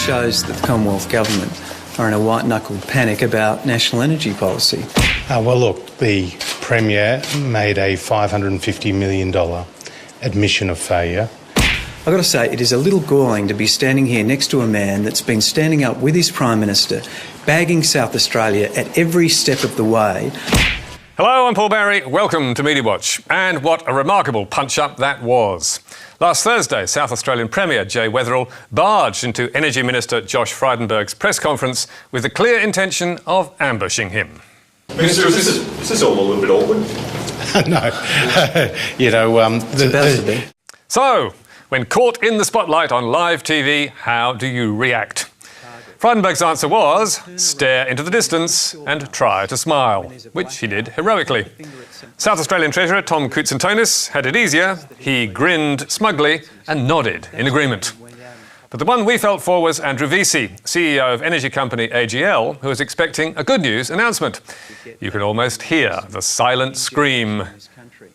shows that the Commonwealth Government are in a white-knuckled panic about national energy policy. Well, look, the Premier made a $550 million admission of failure. I've got to say, it is a little galling to be standing here next to a man that's been standing up with his Prime Minister, bagging South Australia at every step of the way. Hello, I'm Paul Barry. Welcome to Media Watch. And what a remarkable punch-up that was. Last Thursday, South Australian Premier Weatherill barged into Energy Minister Josh Frydenberg's press conference with the clear intention of ambushing him. Minister, is this all a little bit awkward? No. It's about to be. So, when caught in the spotlight on live TV, how do you react? Frydenberg's answer was, stare into the distance and try to smile, which he did heroically. South Australian Treasurer Tom Koutsantonis had it easier. He grinned smugly and nodded in agreement. But the one we felt for was Andrew Vesey, CEO of energy company AGL, who was expecting a good news announcement. You could almost hear the silent scream,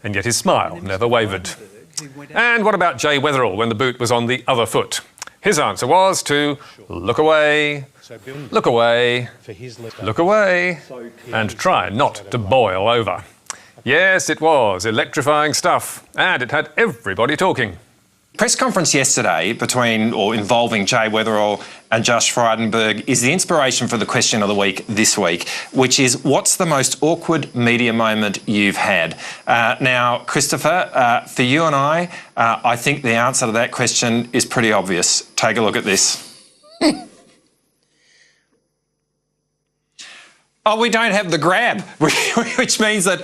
and yet his smile never wavered. And what about Weatherill when the boot was on the other foot? His answer was to look away, look away, look away, and try not to boil over. Yes, it was electrifying stuff, and it had everybody talking. Press conference yesterday involving Weatherill and Josh Frydenberg is the inspiration for the question of the week this week, which is, what's the most awkward media moment you've had? Now, Christopher, for you and I think the answer to that question is pretty obvious. Take a look at this. Oh, we don't have the grab, which means that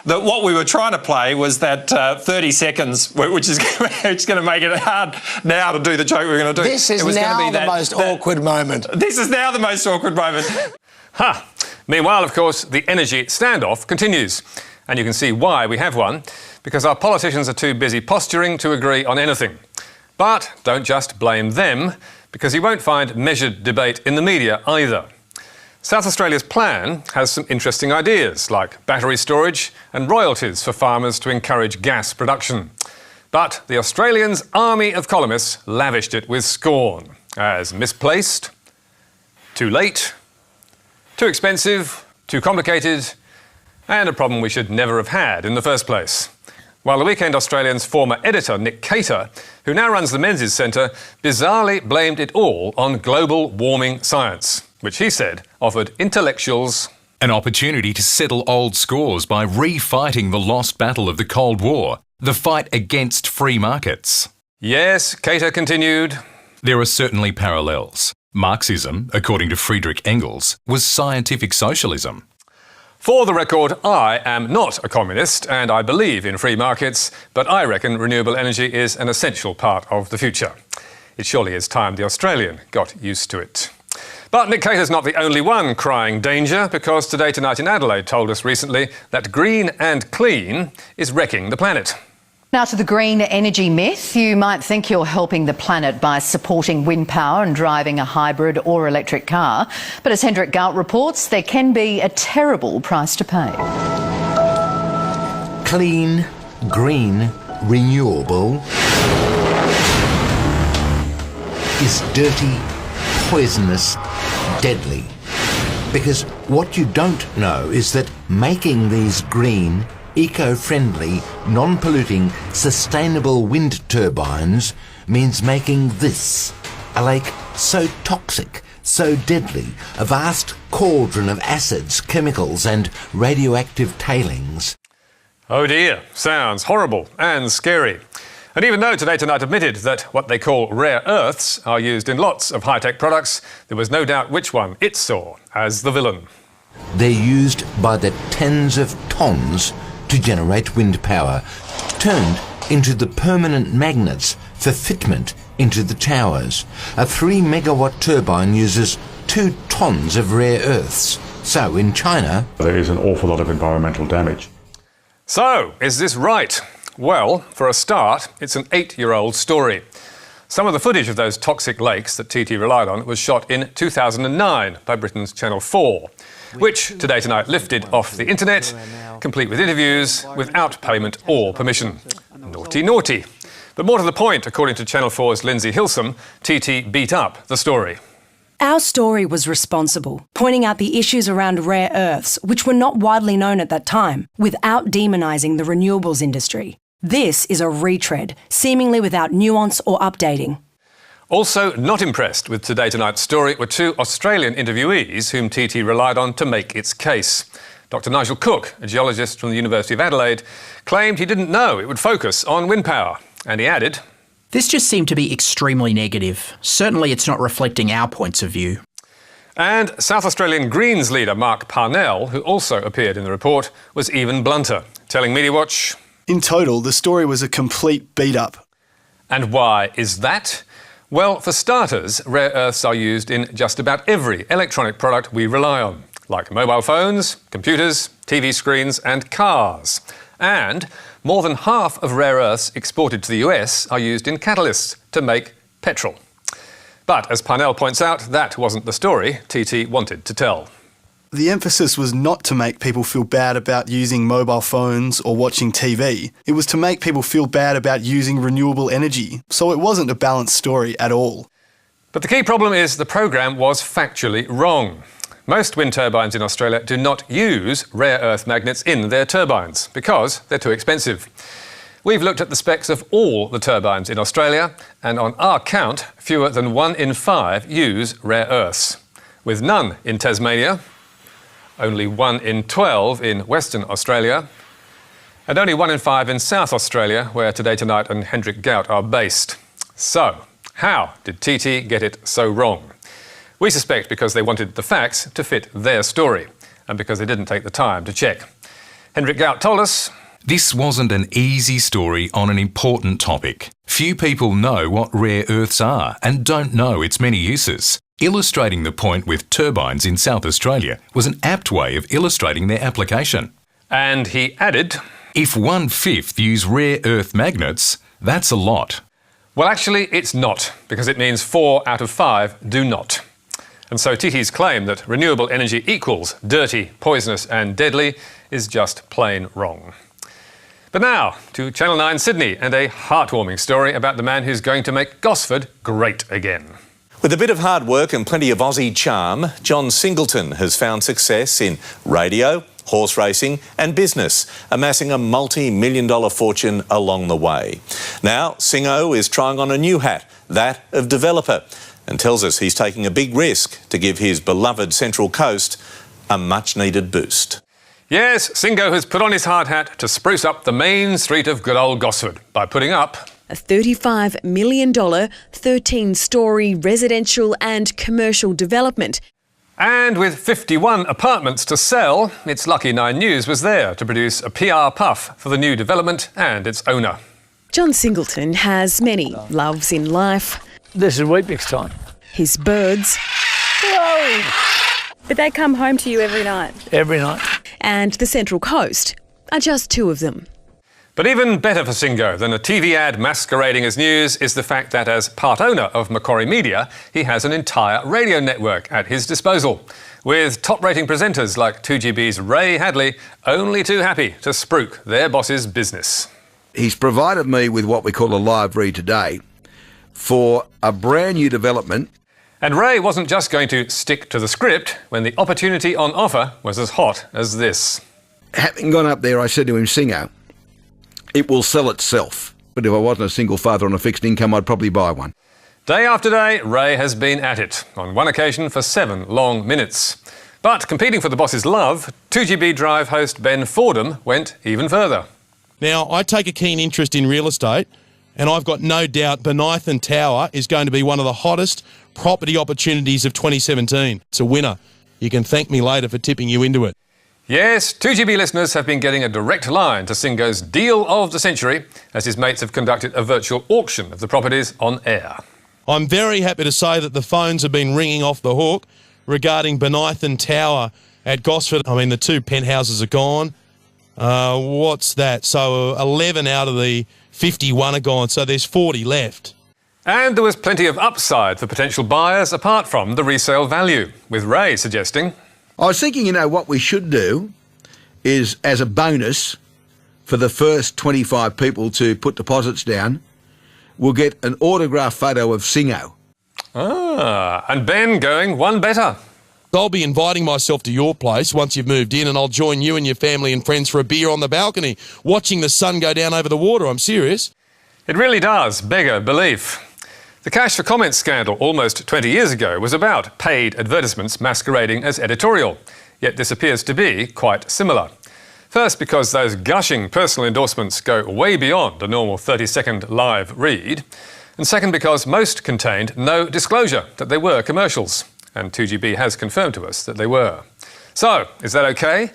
that what we were trying to play was that 30 seconds, which is going to make it hard now to do the joke we're going to do. This is now the most awkward moment. This is now the most awkward moment. Ha! Meanwhile, of course, the energy standoff continues. And you can see why we have one, because our politicians are too busy posturing to agree on anything. But don't just blame them, because you won't find measured debate in the media either. South Australia's plan has some interesting ideas, like battery storage and royalties for farmers to encourage gas production. But the Australians' army of columnists lavished it with scorn as misplaced, too late, too expensive, too complicated, and a problem we should never have had in the first place. While the Weekend Australian's former editor, Nick Cater, who now runs the Menzies Centre, bizarrely blamed it all on global warming science, which he said offered intellectuals an opportunity to settle old scores by refighting the lost battle of the Cold War, the fight against free markets. Yes, Cater continued, there are certainly parallels. Marxism, according to Friedrich Engels, was scientific socialism. For the record, I am not a communist and I believe in free markets, but I reckon renewable energy is an essential part of the future. It surely is time the Australian got used to it. But Nick Cater's not the only one crying danger, because Today Tonight in Adelaide told us recently that green and clean is wrecking the planet. Now to the green energy myth. You might think you're helping the planet by supporting wind power and driving a hybrid or electric car. But as Hendrik Gout reports, there can be a terrible price to pay. Clean, green, renewable is dirty, poisonous, deadly. Because what you don't know is that making these green, eco-friendly, non-polluting, sustainable wind turbines means making this, a lake so toxic, so deadly, a vast cauldron of acids, chemicals and radioactive tailings. Oh dear, sounds horrible and scary. And even though Today Tonight admitted that what they call rare earths are used in lots of high-tech products, there was no doubt which one it saw as the villain. They're used by the tens of tons to generate wind power, turned into the permanent magnets for fitment into the towers. A 3-megawatt turbine uses 2 tons of rare earths. So in China, There is an awful lot of environmental damage. So, is this right? Well, for a start, it's an 8-year-old story. Some of the footage of those toxic lakes that TT relied on was shot in 2009 by Britain's Channel 4, which Today Tonight lifted off the internet, complete with interviews, without payment or permission. Naughty, naughty. But more to the point, according to Channel 4's Lindsay Hilsum, TT beat up the story. Our story was responsible, pointing out the issues around rare earths, which were not widely known at that time, without demonising the renewables industry. This is a retread, seemingly without nuance or updating. Also not impressed with Today Tonight's story were two Australian interviewees whom TT relied on to make its case. Dr Nigel Cook, a geologist from the University of Adelaide, claimed he didn't know it would focus on wind power. And he added, "This just seemed to be extremely negative. Certainly it's not reflecting our points of view." And South Australian Greens leader Mark Parnell, who also appeared in the report, was even blunter, telling Media Watch, "In total, the story was a complete beat-up." And why is that? Well, for starters, rare earths are used in just about every electronic product we rely on, like mobile phones, computers, TV screens and cars. And more than half of rare earths exported to the US are used in catalysts to make petrol. But as Parnell points out, that wasn't the story TT wanted to tell. The emphasis was not to make people feel bad about using mobile phones or watching TV. It was to make people feel bad about using renewable energy. So it wasn't a balanced story at all. But the key problem is the programme was factually wrong. Most wind turbines in Australia do not use rare earth magnets in their turbines because they're too expensive. We've looked at the specs of all the turbines in Australia, and on our count, fewer than 1 in 5 use rare earths, with none in Tasmania, only 1 in 12 in Western Australia, and only 1 in 5 in South Australia, where Today Tonight and Hendrik Gout are based. So, how did TT get it so wrong? We suspect because they wanted the facts to fit their story, and because they didn't take the time to check. Hendrik Gout told us, "This wasn't an easy story on an important topic. Few people know what rare earths are and don't know its many uses. Illustrating the point with turbines in South Australia was an apt way of illustrating their application." And he added, "If 1/5 use rare earth magnets, that's a lot." Well, actually, it's not, because it means 4 out of 5 do not. And so TT's claim that renewable energy equals dirty, poisonous and deadly is just plain wrong. But now to Channel 9 Sydney and a heartwarming story about the man who's going to make Gosford great again. With a bit of hard work and plenty of Aussie charm, John Singleton has found success in radio, horse racing and business, amassing a multi-million-dollar fortune along the way. Now, Singo is trying on a new hat, that of developer, and tells us he's taking a big risk to give his beloved Central Coast a much-needed boost. Yes, Singo has put on his hard hat to spruce up the main street of good old Gosford by putting up a $35 million, 13-storey residential and commercial development. And with 51 apartments to sell, it's lucky 9 News was there to produce a PR puff for the new development and its owner. John Singleton has many loves in life. This is Weet-Bix time. His birds. Hello. But they come home to you every night. Every night. And the Central Coast are just 2 of them. But even better for Singo than a TV ad masquerading as news is the fact that as part owner of Macquarie Media, he has an entire radio network at his disposal, with top-rating presenters like 2GB's Ray Hadley only too happy to spruik their boss's business. He's provided me with what we call a live read today for a brand new development. And Ray wasn't just going to stick to the script when the opportunity on offer was as hot as this. Having gone up there, I said to him, Singo, it will sell itself. But if I wasn't a single father on a fixed income, I'd probably buy one. Day after day, Ray has been at it, on one occasion for 7 long minutes. But competing for the boss's love, 2GB Drive host Ben Fordham went even further. Now, I take a keen interest in real estate, and I've got no doubt Bonython Tower is going to be one of the hottest property opportunities of 2017. It's a winner. You can thank me later for tipping you into it. Yes, 2GB listeners have been getting a direct line to Singo's deal of the century as his mates have conducted a virtual auction of the properties on air. I'm very happy to say that the phones have been ringing off the hook regarding Bonython Tower at Gosford. I mean, the 2 penthouses are gone. What's that? So 11 out of the 51 are gone, so there's 40 left. And there was plenty of upside for potential buyers apart from the resale value, with Ray suggesting, I was thinking, what we should do is, as a bonus for the first 25 people to put deposits down, will get an autograph photo of Singo. Ah, and Ben going one better. I'll be inviting myself to your place once you've moved in, and I'll join you and your family and friends for a beer on the balcony, watching the sun go down over the water. I'm serious. It really does beggar belief. The Cash for Comments scandal almost 20 years ago was about paid advertisements masquerading as editorial, yet this appears to be quite similar. First, because those gushing personal endorsements go way beyond a normal 30-second live read, and second, because most contained no disclosure that they were commercials, and 2GB has confirmed to us that they were. So, is that okay?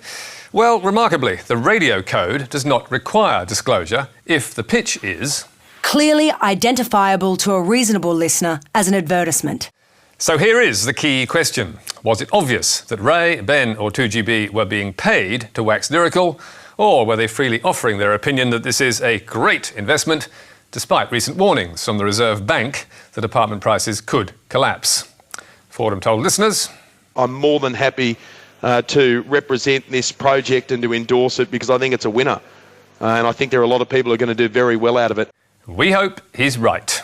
Well, remarkably, the radio code does not require disclosure if the pitch is clearly identifiable to a reasonable listener as an advertisement. So here is the key question. Was it obvious that Ray, Ben or 2GB were being paid to wax lyrical, or were they freely offering their opinion that this is a great investment, despite recent warnings from the Reserve Bank that apartment prices could collapse? Fordham told listeners, I'm more than happy to represent this project and to endorse it because I think it's a winner. And I think there are a lot of people who are going to do very well out of it. We hope he's right.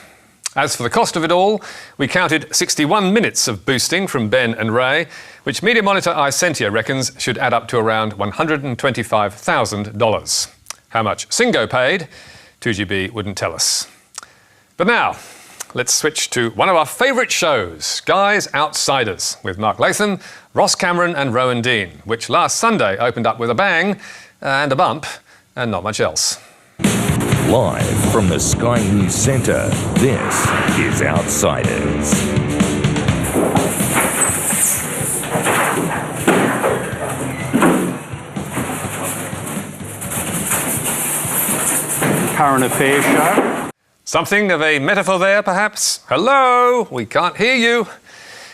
As for the cost of it all, we counted 61 minutes of boosting from Ben and Ray, which Media Monitor Isentia reckons should add up to around $125,000. How much Singo paid, 2GB wouldn't tell us. But now, let's switch to one of our favourite shows, Sky's Outsiders, with Mark Latham, Ross Cameron and Rowan Dean, which last Sunday opened up with a bang and a bump and not much else. Live from the Sky News Centre, this is Outsiders. Current affairs show. Something of a metaphor there, perhaps? Hello? We can't hear you.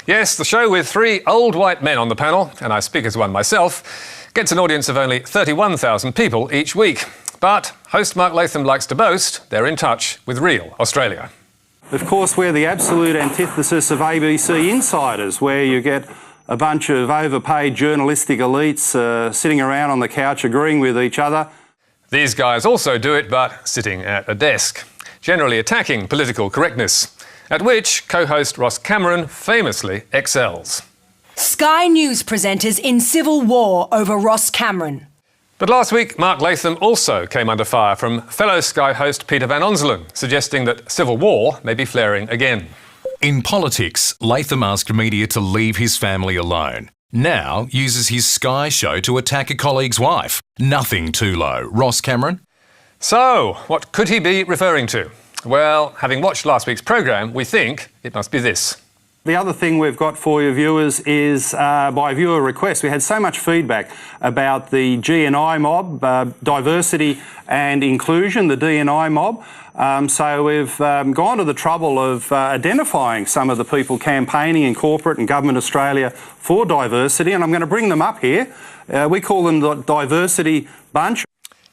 Yes, the show with three old white men on the panel, and I speak as one myself, gets an audience of only 31,000 people each week. But host Mark Latham likes to boast they're in touch with real Australia. Of course, we're the absolute antithesis of ABC Insiders, where you get a bunch of overpaid journalistic elites sitting around on the couch agreeing with each other. These guys also do it, but sitting at a desk, generally attacking political correctness, at which co-host Ross Cameron famously excels. Sky News presenters in civil war over Ross Cameron. But last week, Mark Latham also came under fire from fellow Sky host Peter Van Onselen, suggesting that civil war may be flaring again. In politics, Latham asked media to leave his family alone. Now uses his Sky show to attack a colleague's wife. Nothing too low. Ross Cameron? So, what could he be referring to? Well, having watched last week's programme, we think it must be this. The other thing we've got for you viewers is, by viewer request, we had so much feedback about the G&I mob, diversity and inclusion, the D&I mob. So we've gone to the trouble of identifying some of the people campaigning in corporate and government Australia for diversity, and I'm going to bring them up here. We call them the Diversity Bunch.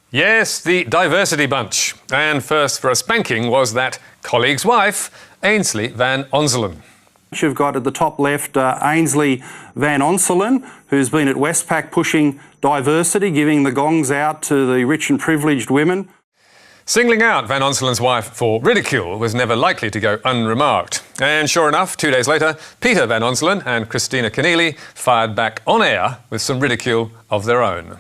Yes, the Diversity Bunch. And first for a spanking was that colleague's wife, Ainsley Van Onselen. You've got at the top left Ainsley Van Onselen, who's been at Westpac pushing diversity, giving the gongs out to the rich and privileged women. Singling out Van Onselen's wife for ridicule was never likely to go unremarked. And sure enough, 2 days later, Peter Van Onselen and Christina Keneally fired back on air with some ridicule of their own.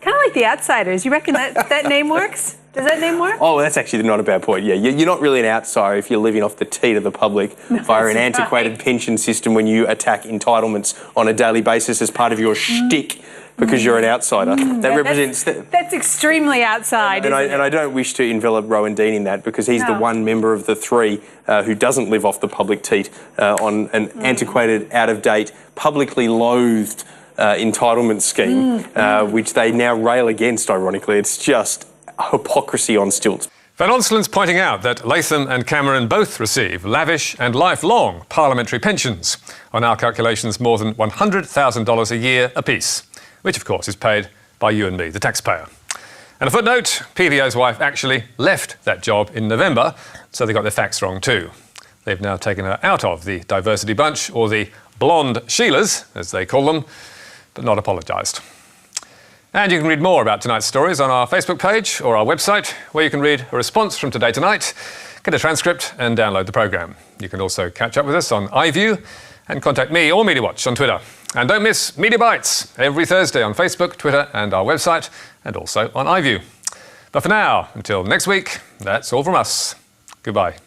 Kind of like the Outsiders. You reckon that name works? Does that name work? Oh, that's actually not a bad point. Yeah, you're not really an outsider if you're living off the teat of the public via an antiquated pension system when you attack entitlements on a daily basis as part of your shtick because you're an outsider. That's extremely outside. And I don't wish to envelop Rowan Dean in that because he's the one member of the three who doesn't live off the public teat on an antiquated, out-of-date, publicly loathed entitlement scheme, which they now rail against, ironically. It's just hypocrisy on stilts. Van Onselen's pointing out that Latham and Cameron both receive lavish and lifelong parliamentary pensions, on our calculations more than $100,000 a year apiece, which of course is paid by you and me, the taxpayer. And a footnote, PVO's wife actually left that job in November, so they got their facts wrong too. They've now taken her out of the Diversity Bunch, or the Blonde Sheilas, as they call them, but not apologised. And you can read more about tonight's stories on our Facebook page or our website, where you can read a response from Today Tonight, get a transcript and download the programme. You can also catch up with us on iView and contact me or Media Watch on Twitter. And don't miss Media Bites every Thursday on Facebook, Twitter and our website, and also on iView. But for now, until next week, that's all from us. Goodbye.